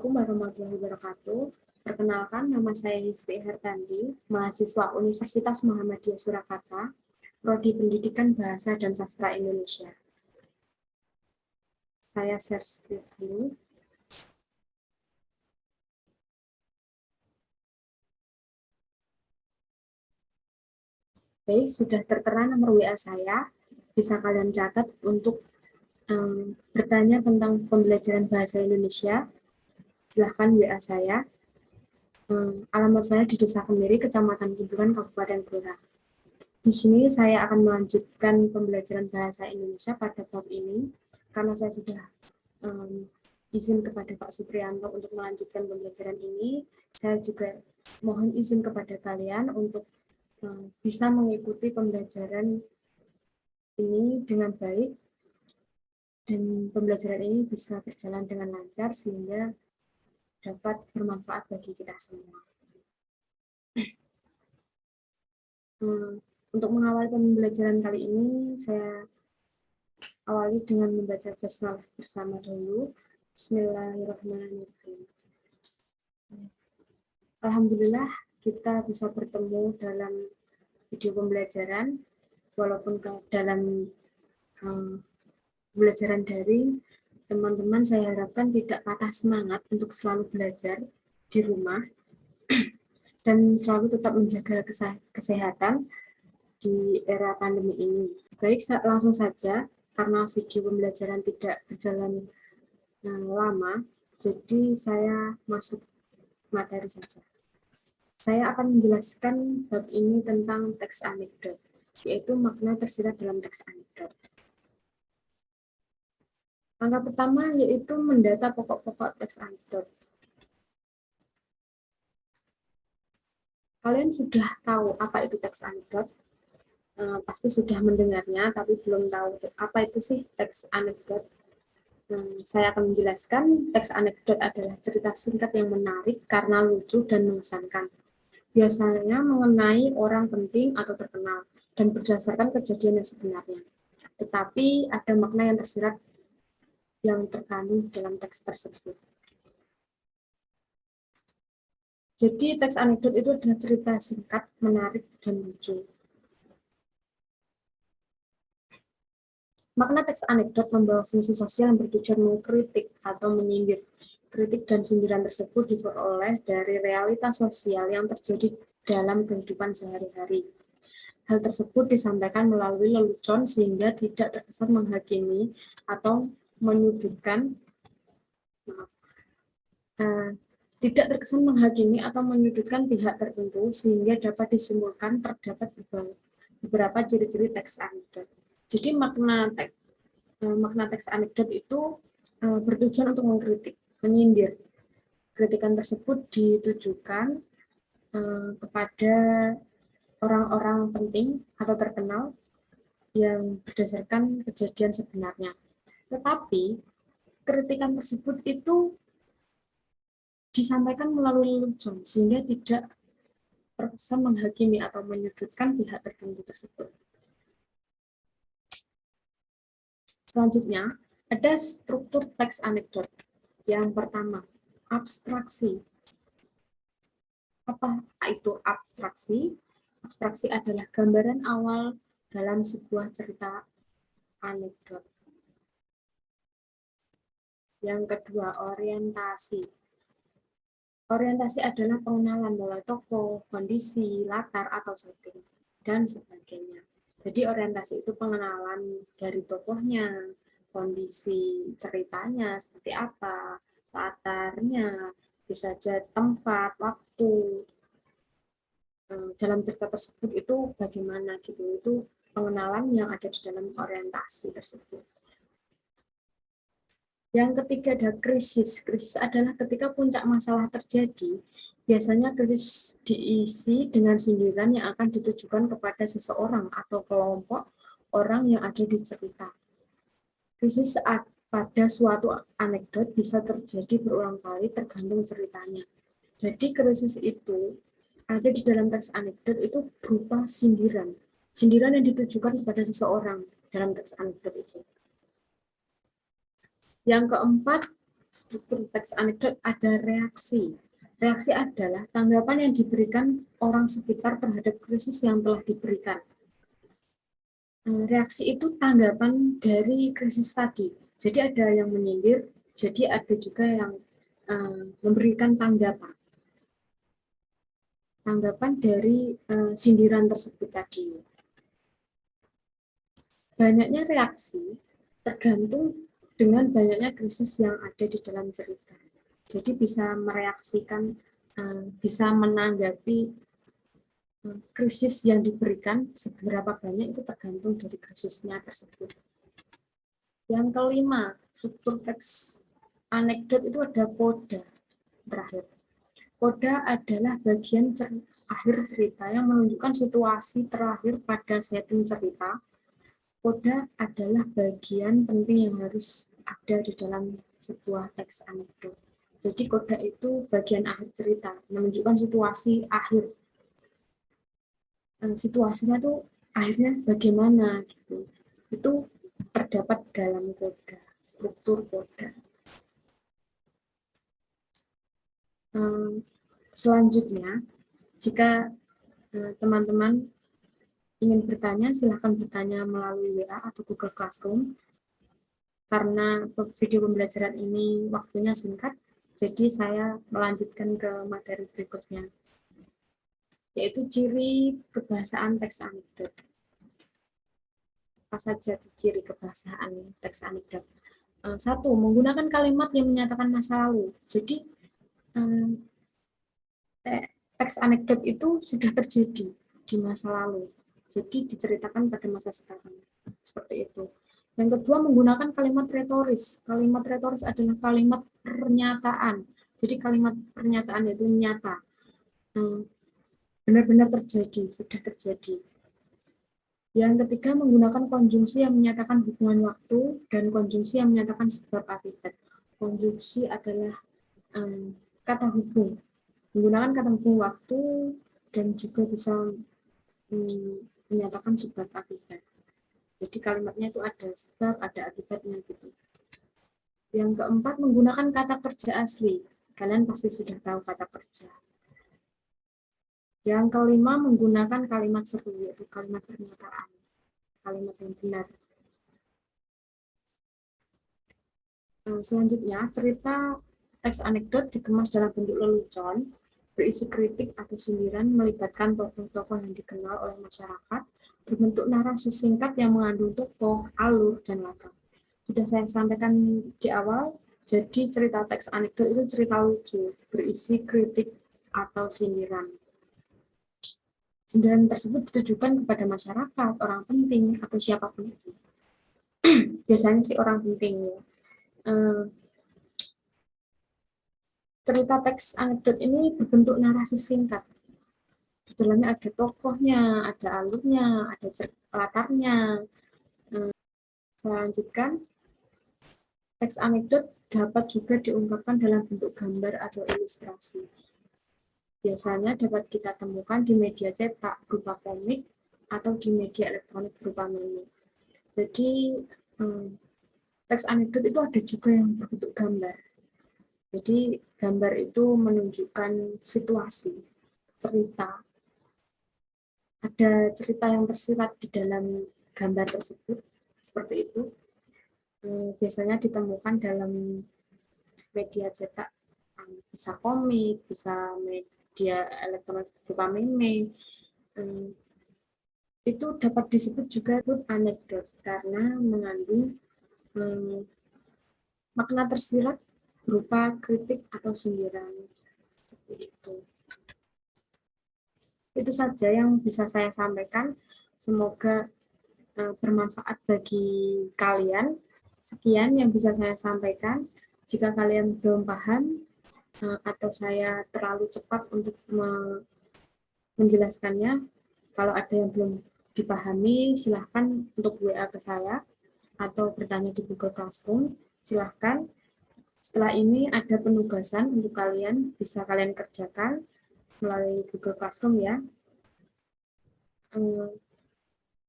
Assalamualaikum warahmatullahi wabarakatuh. Perkenalkan, nama saya Histi Hertanti, mahasiswa Universitas Muhammadiyah Surakarta, Prodi Pendidikan Bahasa dan Sastra Indonesia. Saya share screen dulu. Baik, sudah tertera nomor WA saya. Bisa kalian catat untuk bertanya tentang pembelajaran bahasa Indonesia. Silahkan WA saya. Alamat saya di Desa Kemiri, Kecamatan Kuburan, Kabupaten Blora. Di sini saya akan melanjutkan pembelajaran bahasa Indonesia pada bab ini, karena saya sudah izin kepada Pak Supriyanto untuk melanjutkan pembelajaran ini. Saya juga mohon izin kepada kalian untuk bisa mengikuti pembelajaran ini dengan baik, dan pembelajaran ini bisa berjalan dengan lancar sehingga dapat bermanfaat bagi kita semua. Untuk mengawali pembelajaran kali ini, saya awali dengan membaca basmalah bersama dulu. Bismillahirrahmanirrahim. Alhamdulillah kita bisa bertemu dalam video pembelajaran, walaupun dalam pembelajaran daring. Teman-teman, saya harapkan tidak patah semangat untuk selalu belajar di rumah dan selalu tetap menjaga kesehatan di era pandemi ini. Baik, langsung saja, karena video pembelajaran tidak berjalan lama, jadi saya masuk materi saja. Saya akan menjelaskan bab ini tentang teks anekdot, yaitu makna tersirat dalam teks anekdot. Langkah pertama yaitu mendata pokok-pokok teks anekdot. Kalian sudah tahu apa itu teks anekdot? Pasti sudah mendengarnya, tapi belum tahu apa itu sih teks anekdot. Saya akan menjelaskan, teks anekdot adalah cerita singkat yang menarik karena lucu dan mengesankan. Biasanya mengenai orang penting atau terkenal dan berdasarkan kejadian yang sebenarnya. Tetapi ada makna yang tersirat yang terkandung dalam teks tersebut. Jadi teks anekdot itu adalah cerita singkat, menarik, dan lucu. Makna teks anekdot membawa fungsi sosial yang bertujuan mengkritik atau menyindir. Kritik dan sindiran tersebut diperoleh dari realitas sosial yang terjadi dalam kehidupan sehari-hari. Hal tersebut disampaikan melalui lelucon sehingga tidak terkesan menghakimi atau menyudutkan, tidak terkesan menghakimi atau menyudutkan pihak tertentu sehingga dapat disimpulkan terdapat beberapa ciri-ciri teks anekdot. Jadi makna teks anekdot itu bertujuan untuk mengkritik, menyindir. Kritikan tersebut ditujukan kepada orang-orang penting atau terkenal yang berdasarkan kejadian sebenarnya. Tetapi kritikan tersebut itu disampaikan melalui lelucon sehingga tidak terkesan menghakimi atau menyudutkan pihak tertentu tersebut. Selanjutnya, ada struktur teks anekdot. Yang pertama, abstraksi. Apa itu abstraksi? Abstraksi adalah gambaran awal dalam sebuah cerita anekdot. Yang kedua, orientasi. Orientasi adalah pengenalan mulai tokoh, kondisi, latar, atau setting, dan sebagainya. Jadi orientasi itu pengenalan dari tokohnya, kondisi ceritanya seperti apa, latarnya, bisa saja tempat, waktu, dalam cerita tersebut itu bagaimana gitu. Itu pengenalan yang ada di dalam orientasi tersebut. Yang ketiga ada krisis. Krisis adalah ketika puncak masalah terjadi, biasanya krisis diisi dengan sindiran yang akan ditujukan kepada seseorang atau kelompok orang yang ada di cerita. Krisis pada suatu anekdot bisa terjadi berulang kali tergantung ceritanya. Jadi krisis itu ada di dalam teks anekdot itu berupa sindiran. Sindiran yang ditujukan kepada seseorang dalam teks anekdot itu. Yang keempat, struktur teks anekdot ada reaksi. Reaksi adalah tanggapan yang diberikan orang sekitar terhadap krisis yang telah diberikan. Reaksi itu tanggapan dari krisis tadi. Jadi ada yang menyindir, jadi ada juga yang memberikan tanggapan. Tanggapan dari sindiran tersebut tadi. Banyaknya reaksi tergantung dengan banyaknya krisis yang ada di dalam cerita. Jadi bisa mereaksikan, bisa menanggapi krisis yang diberikan seberapa banyak itu tergantung dari krisisnya tersebut. Yang kelima, struktur teks anekdot itu ada koda terakhir. Koda adalah bagian akhir cerita yang menunjukkan situasi terakhir pada setting cerita. Koda adalah bagian penting yang harus ada di dalam sebuah teks anekdot. Jadi koda itu bagian akhir cerita, menunjukkan situasi akhir. Situasinya tuh akhirnya bagaimana gitu. Itu terdapat dalam koda, struktur koda. Selanjutnya, jika teman-teman ingin bertanya, silahkan bertanya melalui WA atau Google Classroom. Karena video pembelajaran ini waktunya singkat, jadi saya melanjutkan ke materi berikutnya, yaitu ciri kebahasaan teks anekdot. Apa saja ciri kebahasaan teks anekdot? Satu, menggunakan kalimat yang menyatakan masa lalu. Jadi, teks anekdot itu sudah terjadi di masa lalu. Jadi, diceritakan pada masa sekarang. Seperti itu. Yang kedua, menggunakan kalimat retoris. Kalimat retoris adalah kalimat pernyataan. Jadi kalimat pernyataan itu nyata. Benar-benar terjadi, sudah terjadi. Yang ketiga, menggunakan konjungsi yang menyatakan hubungan waktu dan konjungsi yang menyatakan sebab akibat. Konjungsi adalah kata hubung. Menggunakan kata hubung waktu dan juga bisa menyatakan sebab akibat. Jadi kalimatnya itu ada sebab, ada akibatnya gitu. Yang keempat, menggunakan kata kerja asli. Kalian pasti sudah tahu kata kerja. Yang kelima, menggunakan kalimat seru, yaitu kalimat pernyataan. Kalimat yang benar. Selanjutnya, cerita teks anekdot dikemas dalam bentuk lelucon, berisi kritik atau sindiran, melibatkan tokoh-tokoh yang dikenal oleh masyarakat, berbentuk narasi singkat yang mengandung tokoh, alur, dan latar. Sudah saya sampaikan di awal, jadi cerita teks anekdot itu cerita lucu, berisi kritik atau sindiran. Sindiran tersebut ditujukan kepada masyarakat, orang penting, atau siapapun itu. Biasanya sih orang penting ya. Cerita teks anekdot ini berbentuk narasi singkat. Di dalamnya ada tokohnya, ada alurnya, ada latarnya. Saya lanjutkan. Teks anekdot dapat juga diungkapkan dalam bentuk gambar atau ilustrasi. Biasanya dapat kita temukan di media cetak berupa komik atau di media elektronik berupa meme. Jadi, teks anekdot itu ada juga yang berbentuk gambar. Jadi, gambar itu menunjukkan situasi, cerita. Ada cerita yang tersirat di dalam gambar tersebut, seperti itu. Biasanya ditemukan dalam media cetak, bisa komik, bisa media elektronik berupa meme. Itu dapat disebut juga anekdot karena mengandung makna tersirat berupa kritik atau sindiran. Seperti itu. Itu saja yang bisa saya sampaikan. Semoga bermanfaat bagi kalian. Sekian yang bisa saya sampaikan. Jika kalian belum paham atau saya terlalu cepat untuk menjelaskannya, kalau ada yang belum dipahami, silahkan untuk WA ke saya atau bertanya di Google Classroom. Silahkan. Setelah ini ada penugasan untuk kalian, bisa kalian kerjakan melalui Google Classroom ya.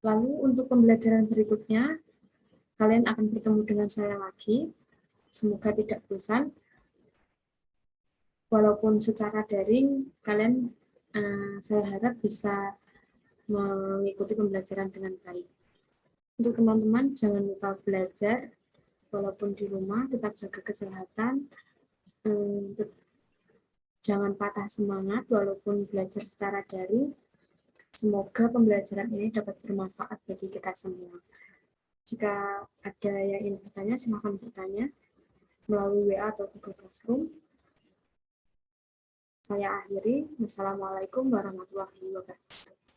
Lalu untuk pembelajaran berikutnya, kalian akan bertemu dengan saya lagi. Semoga tidak bosan. Walaupun secara daring, kalian saya harap bisa mengikuti pembelajaran dengan baik. Untuk teman-teman, jangan lupa belajar, walaupun di rumah, tetap jaga kesehatan, jangan patah semangat, walaupun belajar secara daring. Semoga pembelajaran ini dapat bermanfaat bagi kita semua. Jika ada yang ingin bertanya, silakan bertanya melalui WA atau Google Classroom. Saya akhiri. Wassalamualaikum warahmatullahi wabarakatuh.